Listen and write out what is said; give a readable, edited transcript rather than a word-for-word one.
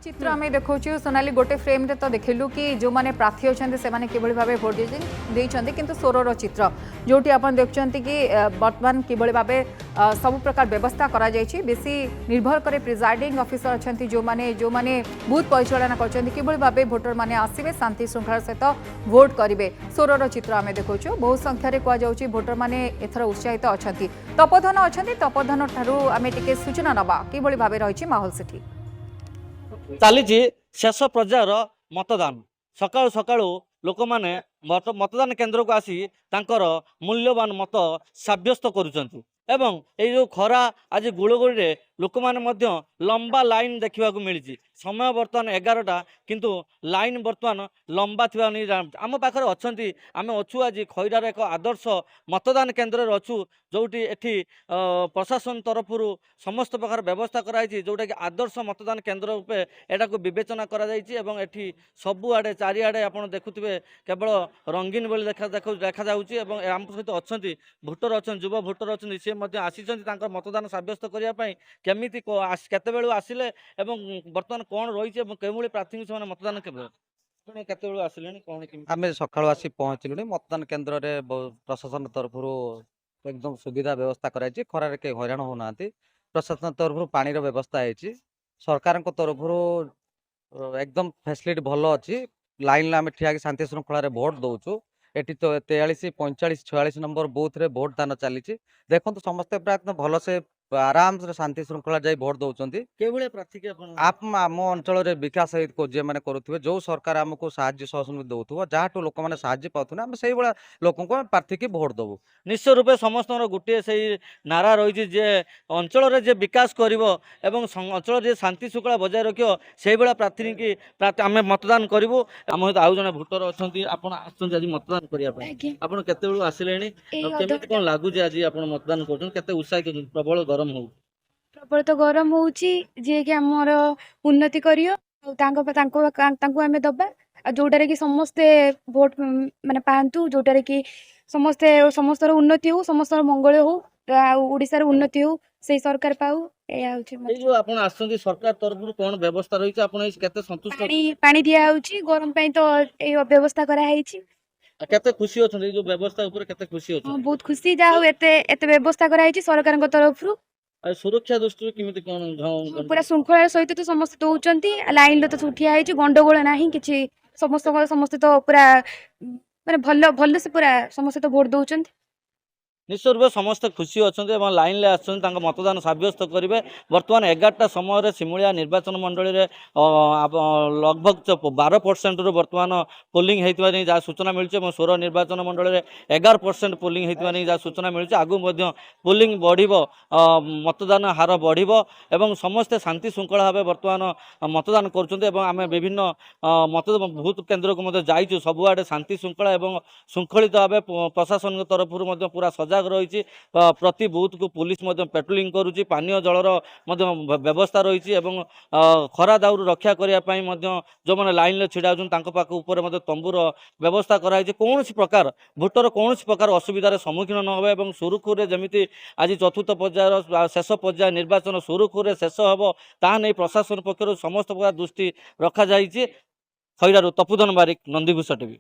चित्र आम देखा सोनाली गोटे फ्रेम रे तो देखलु कि जो माने प्रार्थी अच्छा से किभली भाव भोट देते किंतु सोरर चित्र जोटी आप देखुं कि बर्तमान किभली भाव सब प्रकार व्यवस्था करा जायछि बेसी निर्भर करे प्रिजाइडिंग ऑफिसर अच्छा जो माने बूथ परिचालना कर भाव भोटर माने आसवे शांति श्रृंखला सहित भोट करेंगे सोरर चित्र आम देखा बहुत संख्यार कहुच्छी भोटर मैंने एथर उत्साहित अच्छा तपोधन अच्छा तपोधन ठारू आम टे सूचना नवा किभली भाव रही माहौल सेठी चली शेष पर्यायर मतदान सकाळु सकाळु लोक मैंने मतदान केन्द्र को आसी तांकर मूल्यवान मत सब्यस्त करुचंती एवं ये जो खरा आज गुड़गुड़ी लोक मैंने लंबा लाइन देखा मिली समय बर्तमान 11टा किंतु लाइन बर्तमान लंबा थी आम पाखे अच्छा आम अच्छू आज खैरार एक आदर्श मतदान केन्द्र अच्छू जोटी एठी प्रशासन तरफ समस्त प्रकार व्यवस्था कराई जोटा कि आदर्श मतदान केन्द्र रूपे एटा को विवेचना करा एठी सबुआड़े चारिआडे आप देखुवे केवल रंगीन बोली देखा जाऊँगी आम सहित अच्छा भोटर अच्छा युवा भोटर अच्छा सी आसी मतदान सब्यस्त करने केमिति केते आसिले बर्तमान कौन रही है प्रार्थी से मतदान केते आसिले कौन आम सका आसी पहुँचलु मतदान केन्द्र में प्रशासन तरफ एकदम सुविधा व्यवस्था कराई खरार के हैरान होना प्रशासन तरफ पानी व्यवस्था है सरकार तरफ एकदम फैसिलिटी भल अच्छी लाइन आम ठिया शांति श्रृंखला भोट दौचु एटी तो 43 45 46 नंबर बूथ रे भोट दान चली देखो समस्ते प्राय भल से आराम से शांति श्रृंखला जाई भोट दौरान प्रार्थी आप आम अंचल विकास जी मैंने करुवे जो सरकार आमको साहाଯ୍य सहयोग दौथुव जहाँ लोक मैंने साहाଯ୍य पाथुना आम से लोक प्रार्थी की भोट दबू निश्चय रूपे समस्त गोटे से नारा रही जे अंचल जे विकास कर अंचल जे शांति श्रृंखला बजाय रख से प्रार्थी की आम मतदान करूँ आम सहित आउ जड़े भोटर अच्छा आज मतदान करने आप केत आसिले कौन लगुच आज आप मतदान कर उत्साहित प्रबल गरम हो प्रबल तो गरम होउची जे कि हमर उन्नति करियो आम दबा जोटारे कि समस्ते भोट माने पांतु जोटारे कि समस्ते समस्तर उन्नति हो समस्तर मंगल हो ओडिसार उन्नति हो से सरकार पाऊ जो आप सरकार तरफ कौन व्यवस्था रही है संतुष्ट पानी दिया होउची गरम पई तो ए व्यवस्था करा हैची केते खुशी अच्छा जो व्यवस्था ऊपर केते खुशी अच्छा बहुत खुशी जा हो एते व्यवस्था करा हैची सरकार तरफ सुरक्षा दृष्टि केमिति कोन पूरा श्रृंखला सहित तो समस्त दौरान लाइन तो उठिया है गंडगोल ना कि समस्त तो पूरा माने भल भल से पूरा समस्त तो भोट दौरान निश्चय रूप समस्त खुशी अच्छा लाइन ले आसुँच मतदान सब्यस्त करेंगे बर्तमान 11टा समय सिमुलिया निर्वाचन मंडली में लगभग 12% रु बर्तमान पोलिंग होता जहाँ सूचना मिली सोर निर्वाचन मंडली में 11% पोलिंग होता जहाँ सूचना मिली आगु पोलिंग बढ़ मतदान हार बढ़ समस्ते शांति श्रृंखला भाव बर्तमान मतदान करें विभिन्न मतदान बूथ केन्द्र को जाइए सबुआडे शांति श्रृंखला और श्रृंखलित भाव प्रशासन तरफ पूरा सजा रही प्रति बूथ को पुलिस पेट्रोलिंग करुच्ची पानीय जलर व्यवस्था रही खरा दाउर रक्षा करने जो मैंने लाइन छिड़ा होकर तंबूर व्यवस्था कराई कौन प्रकार भोटर कौन प्रकार असुविधार सम्मुखीन न हो सुरुखुरे जमी आज चतुर्थ पर्यायर शेष पर्याय निर्वाचन सुरुखुरे शेष हम ता नहीं प्रशासन पक्षर समस्त प्रकार दृष्टि रखा खैरारू तपुधन बारिक नंदीघोष टीवी।